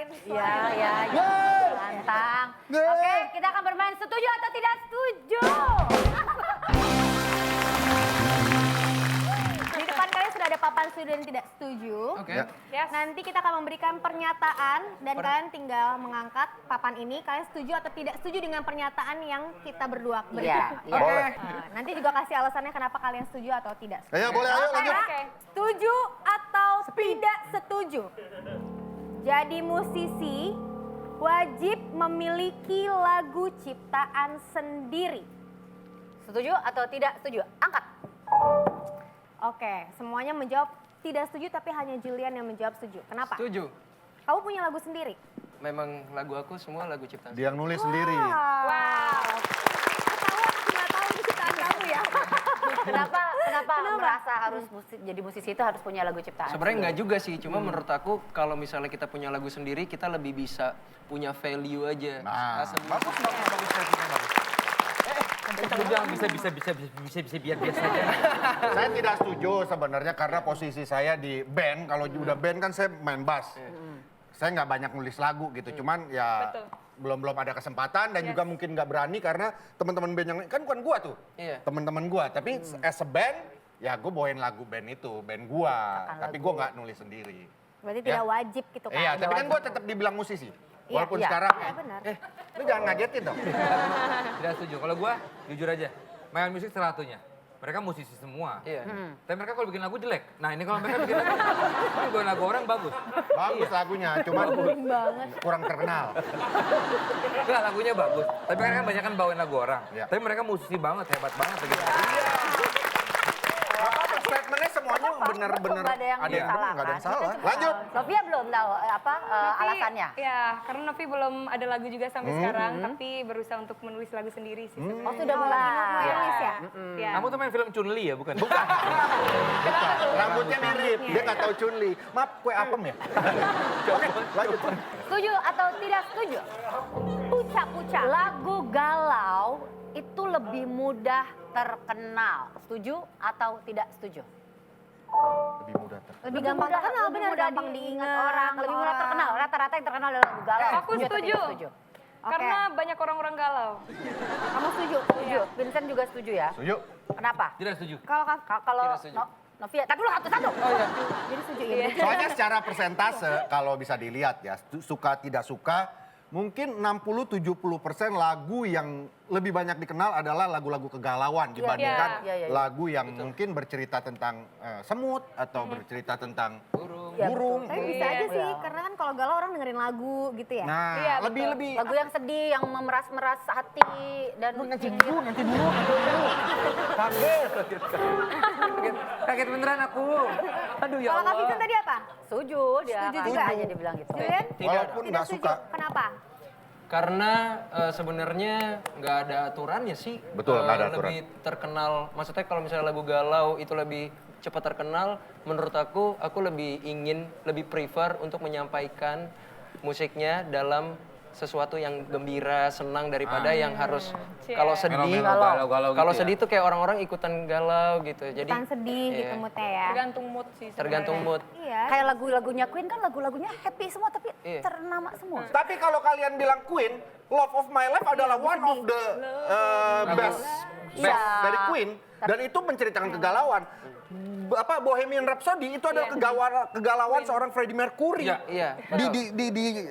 lain. Iya, iya. Lantang. Oke, kita akan bermain setuju atau tidak setuju. Di depan kalian sudah ada papan setuju dan tidak setuju. Oke. Yes. Nanti kita akan memberikan pernyataan dan kalian tinggal mengangkat papan ini. Kalian setuju atau tidak setuju dengan pernyataan yang kita berdua berikan. Iya. Oke. Nanti juga kasih alasannya kenapa kalian setuju atau tidak setuju. Ya boleh, ayo lanjut. Oke. Setuju atau tidak setuju? Jadi musisi wajib memiliki lagu ciptaan sendiri. Setuju atau tidak setuju? Angkat. Oke, semuanya menjawab tidak setuju tapi hanya Julian yang menjawab setuju. Kenapa? Setuju. Kamu punya lagu sendiri? Memang lagu aku semua lagu ciptaan. Dia yang nulis sendiri. Wow. Tahu aku nggak tahu ini ciptaan kamu ya? Kenapa merasa harus jadi musisi itu harus punya lagu ciptaan? Sebenarnya enggak juga sih, cuma menurut aku kalau misalnya kita punya lagu sendiri, kita lebih bisa punya value aja. Nah, As a bagus, Freddy, bagus. Lu bilang bisa biar biasa aja. Saya tidak setuju sebenarnya karena posisi saya di band, kalau udah band kan saya main bass. Saya nggak banyak nulis lagu gitu, cuman ya Betul. belum ada kesempatan dan juga mungkin nggak berani karena teman-teman band yang kan bukan gua tuh, Iya. teman-teman gua. Tapi as a band, ya gua bawain lagu band itu, band gua. Tapi gua nggak nulis sendiri. Berarti Ya. tidak wajib gitu kan? Iya, tapi kan gua tetap dibilang musisi. Iya, Walaupun iya. sekarang, Iya, benar. lu jangan ngagetin dong. Tidak setuju. Kalau gua jujur aja, main musik seratunya. Mereka musisi semua. Iya. Tapi mereka kalau bikin lagu jelek. Nah ini kalau mereka bikin lagu orang bagus. Bagus lagunya, cuman kurang terkenal. Enggak, lagunya bagus. Tapi kan banyak kan bawain lagu orang. Iya. Tapi mereka musisi banget, hebat banget begitu. Apa statementnya semuanya benar-benar Nggak ada yang ada yang salah, benar, nggak ada yang kan? salah. Lanjut. Sofia belum tahu Novi, alasannya. Ya, karena Novi belum ada lagu juga sampai sekarang, tapi berusaha untuk menulis lagu sendiri sih sebenarnya. Oh sudah mulai. nulis ya? Ya. Kamu tuh main film Chun-Li ya, bukan? Rambutnya mirip, dia nggak tahu Chun-Li. Maaf, kue apem ya? Oke, lanjut. Setuju atau tidak setuju? Puca-puca. Lagu galau itu lebih mudah terkenal. Setuju atau tidak setuju? Lebih mudah Lebih gampang terkenal, lebih benar, mudah gampang diingat diingat orang, lebih mudah terkenal. Rata-rata yang terkenal adalah lagu galau. Aku atau setuju. tidak setuju? Karena banyak orang-orang galau. Kamu setuju? Setuju. Vincent juga setuju ya? Setuju? Kenapa? Tidak setuju. Kalau Kalau Tidak setuju. Novia, tadi dulu satu-satu. jadi setuju ya? Soalnya secara persentase, kalau bisa dilihat ya, suka tidak suka, mungkin 60-70% lagu yang lebih banyak dikenal adalah lagu-lagu kegalauan dibandingkan Iya. lagu yang mungkin bercerita tentang semut atau bercerita tentang Burung. Iya, burung. Tapi bisa aja sih, karena kan kalau galau orang dengerin lagu gitu ya. Nah, Iya, betul. lebih-lebih. Lagu yang sedih, yang memeras-meras hati dan Nanti dulu. Kaget. Kaget beneran aku. Aduh ya Kalau Kak Allah. Vincent tadi apa? Setuju dia. Setuju kan juga. aja dibilang gitu. Julian? Walaupun Tidak nggak setuju. suka. Kenapa? Karena sebenarnya nggak ada aturannya sih. Betul, nggak ada aturan. Lebih terkenal, maksudnya kalau misalnya lagu galau itu lebih cepat terkenal, menurut aku lebih prefer untuk menyampaikan musiknya dalam sesuatu yang gembira, senang daripada yang harus kalau sedih. Galau-galau Kalau gitu sedih tuh kayak orang-orang ikutan galau gitu. Jadi Tan sedih iya, gitu moodnya ya. Tergantung mood sih sebenarnya. tergantung mood. Iya. Kayak lagu-lagunya Queen kan lagunya happy semua tapi Iya. ternama semua. Tapi kalau kalian bilang Queen, Love of My Life adalah one of the best Iya. dari Queen. Dan itu menceritakan kegalauan. Bohemian Rhapsody itu adalah kegalauan seorang Freddie Mercury. Iya. Iya.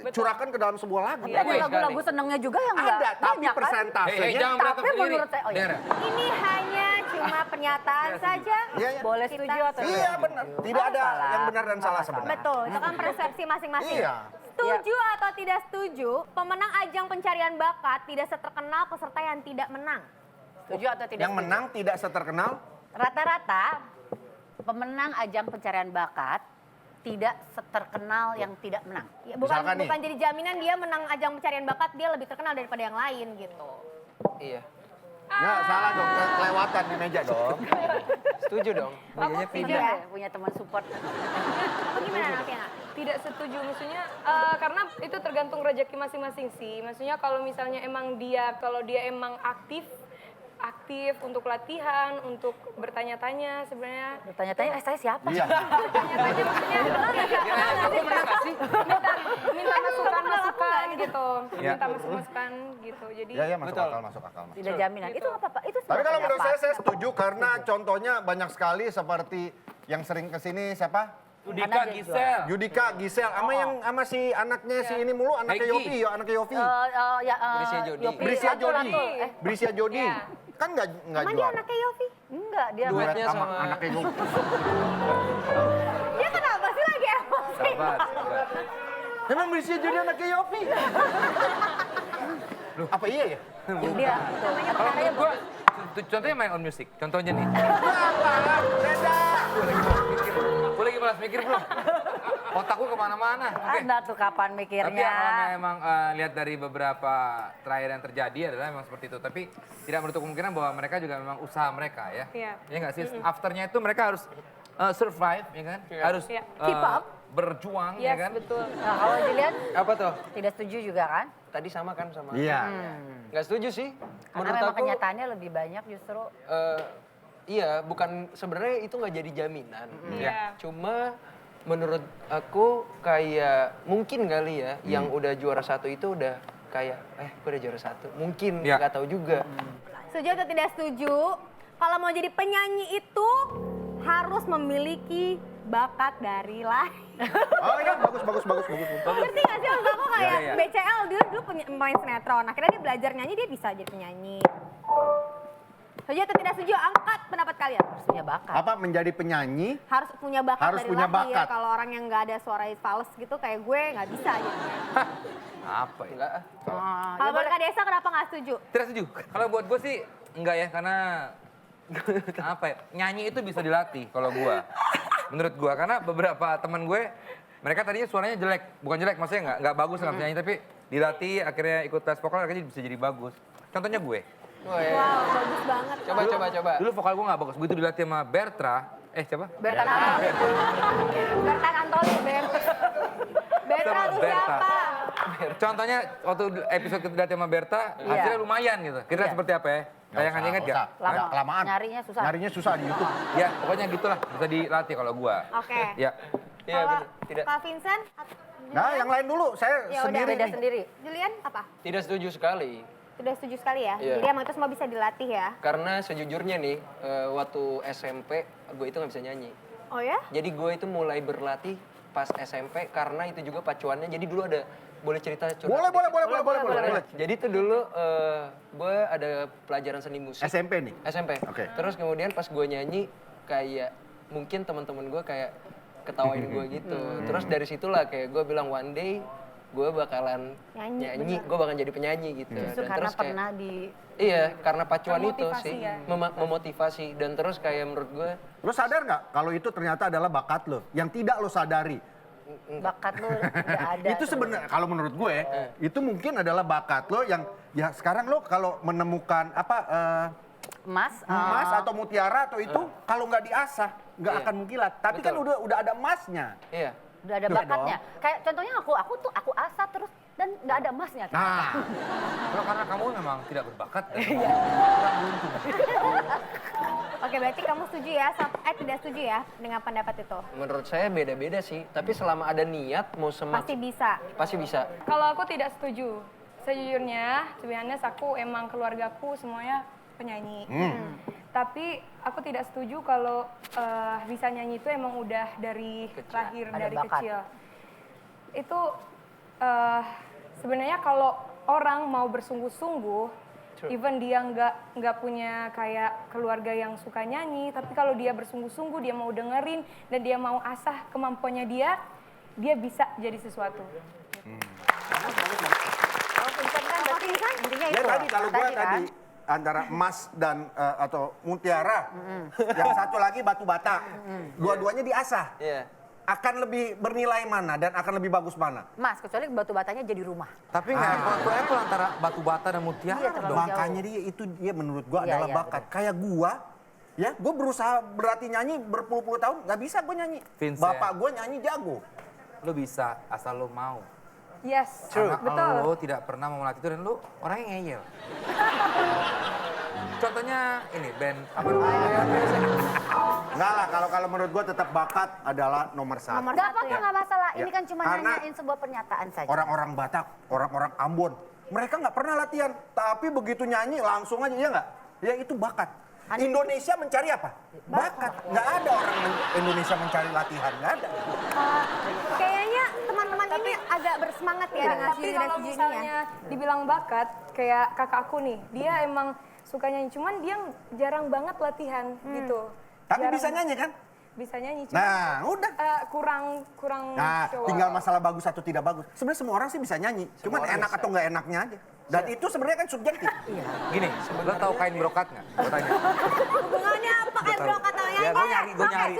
Dicurahkan ke dalam sebuah lagu. Ada Sekali. lagu-lagu senengnya juga yang nggak Ada, tapi banyak kan. persentasenya. Jangan berantem Tapi sendiri. menurut saya, oh iya. Dera. Ini hanya cuma pernyataan saja. Iya, iya. Boleh Kita- setuju atau tidak? Iya benar, tidak ada salah. yang benar dan salah sebenarnya. Betul, itu kan persepsi masing-masing. Iya. Setuju atau tidak setuju, pemenang ajang pencarian bakat tidak seterkenal peserta yang tidak menang. Setuju atau tidak Yang setuju? menang tidak seterkenal. Rata-rata pemenang ajang pencarian bakat tidak seterkenal yang tidak menang. Ya, bukan Misalkan nih. bukan jadi jaminan dia menang ajang pencarian bakat dia lebih terkenal daripada yang lain gitu. Iya. Nggak, salah dong, kelewatan di meja dong. Setuju dong. Aku setuju ya. punya teman support. Apa gimana Nafiana? Tidak setuju, maksudnya karena itu tergantung rezeki masing-masing sih. Maksudnya kalau misalnya emang kalau dia emang aktif aktif, untuk latihan, untuk bertanya-tanya sebenarnya. Bertanya-tanya, saya siapa? Iya. Bertanya-tanya maksudnya kenal nggak sih? Kenal nggak sih? Pernah nggak sih? Minta masukan-masukan gitu. Ya. Minta masukan gitu. Jadi Iya, masuk Betul. akal, masuk akal. Tidak jaminan. Itu nggak apa-apa. Itu Tapi kalau sebenarnya menurut apa? saya setuju karena contohnya banyak sekali seperti yang sering kesini siapa? Yudika, Karena dia Gisel. Yudika, Gisel, sama si anaknya si ini mulu, anaknya Hengki. Yofi, ya anaknya Yofi. Brisia Jodi. Brisia Jodi. Latul. Brisia Jodi. Iya. Kan nggak Emang dia juara. anaknya Yofi? Enggak, dia Duetnya sama sama anaknya Yofi. Dia kenapa sih lagi emosi? Sabar. Emang Brisia Jodi anaknya Yofi? Apa iya ya? dia. Namanya Kalau perkaranya menurut gue, contohnya main on music. Contohnya nih. Beda. Gue lagi malas mikir bro. Otakku kemana-mana. Oke. Anda tuh kapan Tapi mikirnya? ya kalau memang lihat dari beberapa terakhir yang terjadi adalah memang seperti itu. Tapi tidak menutup kemungkinan bahwa mereka juga memang usaha mereka ya. Iya. Ya nggak sih? Afternya itu mereka harus survive, ya kan? Harus Iya. Keep up. berjuang, yes, ya kan? betul. Nah, kalau dilihat Apa tuh? tidak setuju juga kan? Tadi sama kan sama. Iya. Nggak setuju sih. Karena Menurut memang aku kenyataannya lebih banyak justru. iya, bukan sebenarnya itu nggak jadi jaminan. Iya. Cuma menurut aku kayak mungkin kali ya yang udah juara 1 itu udah kayak gue udah juara 1. Mungkin Ya. nggak tahu juga. Setuju atau tidak setuju? Kalau mau jadi penyanyi itu harus memiliki bakat dari lahir. Oh iya, bagus. Ngerti gak sih maksud aku kayak Iya, iya. BCL dulu main sinetron. Akhirnya dia belajar nyanyi, dia bisa jadi penyanyi. Setuju atau tidak setuju? Angkat pendapat kalian. Harus punya bakat. Apa menjadi penyanyi? Harus punya bakat Harus dari punya lahir. bakat. Kalau orang yang nggak ada suara fals gitu kayak gue nggak bisa gitu. Apa ya? Enggak. Kalau buat Kak Desa kenapa nggak setuju? Tidak setuju. Kalau buat gue sih enggak ya, karena apa ya? Nyanyi itu bisa dilatih kalau gua. Menurut gua, karena beberapa teman gue mereka tadinya suaranya jelek, bukan jelek maksudnya nggak bagus nggak bisa nyanyi, tapi dilatih akhirnya ikut tes vokal akhirnya bisa jadi bagus. Contohnya gue. Wah, ya. Wow, bagus banget. Coba. Dulu vokal gue nggak bagus, begitu dilatih sama Bertra, siapa? Bertan Antoli. Bertan Antoli, Bertan Sama tuh Berta. siapa? Contohnya waktu episode kita dilatih sama Berta, hasilnya lumayan gitu. Kira Iya. seperti apa ya? Tayangan inget gak? Lama. Kelamaan. Nyarinya susah. Nyarinya susah di YouTube. Ya, pokoknya gitulah. Bisa dilatih kalau gua. Oke. Ya. Iya, Kalau bener. Tidak. Kak Vincent, Nah, yang lain dulu. Saya Ya udah, sendiri Beda nih. sendiri. Julian apa? Tidak setuju sekali. Sudah setuju sekali ya? Iya. Jadi emang itu semua bisa dilatih ya? Karena sejujurnya nih, waktu SMP gue itu nggak bisa nyanyi. Oh ya? Jadi gue itu mulai berlatih pas SMP karena itu juga pacuannya. Jadi dulu ada, boleh cerita curhat Boleh, sedikit? boleh. Jadi itu dulu gue ada pelajaran seni musik. SMP nih. SMP. Oke. Terus kemudian pas gue nyanyi kayak mungkin teman-teman gue kayak ketawain gue gitu. Terus dari situlah kayak gue bilang one day gue bakalan nyanyi, gue bakal jadi penyanyi gitu. Justru Dan karena terus kayak, pernah di iya, karena pacuan itu Memotivasi sih, ya. memotivasi. Dan terus kayak menurut gue, Lo sadar nggak kalau itu ternyata adalah bakat lo yang tidak lo sadari? bakat lu udah ada. Itu sebenarnya kalau menurut gue itu mungkin adalah bakat lo yang ya sekarang lo kalau menemukan Mas, emas atau mutiara atau itu kalau nggak diasah nggak Iya. akan mengkilat. Tapi kan Betul. udah ada emasnya. iya. udah ada Udah bakatnya. Kayak contohnya aku asah terus dan nggak ada emasnya. Nah, Kalau karena kamu memang tidak berbakat. Oke, berarti kamu setuju ya? Tidak setuju ya dengan pendapat itu? Menurut saya beda-beda sih. Tapi selama ada niat mau Pasti semakin, bisa. pasti bisa. Kalau aku tidak setuju. Sejujurnya, sebenarnya aku emang keluargaku semuanya penyanyi. Tapi aku tidak setuju kalau bisa nyanyi itu emang udah dari lahir, Ada dari bakat. kecil. Itu sebenarnya kalau orang mau bersungguh-sungguh, even dia nggak punya kayak keluarga yang suka nyanyi, tapi kalau dia bersungguh-sungguh, dia mau dengerin dan dia mau asah kemampuannya dia bisa jadi sesuatu. Kalau Vincent kan berarti intinya ya itu. tadi kalau gue kan? tadi antara emas dan atau mutiara, yang satu lagi batu bata, dua-duanya diasah. Iya. Akan lebih bernilai mana dan akan lebih bagus mana? Mas, kecuali batu batanya jadi rumah. Tapi nggak apple antara batu bata dan mutiara Iya, terlalu dong. Makanya dia menurut gua Iya, adalah iya, bakat. Kayak gua, ya, gua berusaha berlatih nyanyi berpuluh-puluh tahun, nggak bisa gua nyanyi. Vincent. Bapak gua nyanyi jago. Lo bisa asal lo mau. Yes, Karena betul. lo tidak pernah mau melatih itu dan lo orangnya ngeyel. contohnya ini band apa namanya? Enggak lah, kalau menurut gue tetap bakat adalah nomor satu. Nomor Gak satu apa-apa, ya. nggak masalah. Ini Ya. kan cuma Karena nanyain sebuah pernyataan saja. Orang-orang Batak, orang-orang Ambon, mereka nggak pernah latihan, tapi begitu nyanyi langsung aja, ya nggak? Ya itu bakat. Indonesia mencari apa? Bakat. Nggak ada orang Indonesia mencari latihan, nggak ada. Kayaknya teman-teman ini agak bersemangat ya dengan Tapi kalau video ini ya. misalnya dibilang bakat, kayak kakak aku nih, dia emang suka nyanyi, cuman dia jarang banget latihan gitu. Tapi Jarang- bisa nyanyi kan? Bisa nyanyi, cuman Nah, udah. kurang Nah, show. tinggal masalah bagus atau tidak bagus. Sebenarnya semua orang sih bisa nyanyi, cuman orang enak bisa. atau nggak enaknya aja. Dan itu sebenarnya kan subjektif. Gini, lo tahu kain brokat nggak? Gue tanya. Hubungannya apa kayak bro katanya? Ya, gue nyari, gue Oke, nyari.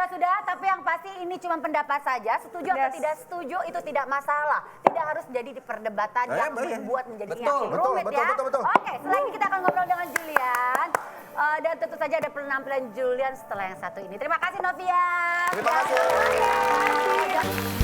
sudah. Tapi yang pasti ini cuma pendapat saja. Setuju atau Yes. tidak setuju itu tidak masalah. Tidak harus jadi di perdebatan yang iya. membuat menjadi Betul, semakin betul, rumit betul, ya. betul, betul. Oke, setelah ini kita akan ngobrol dengan Julian. Dan tentu saja ada penampilan Julian setelah yang satu ini. Terima kasih Novia. Terima kasih. Terima kasih.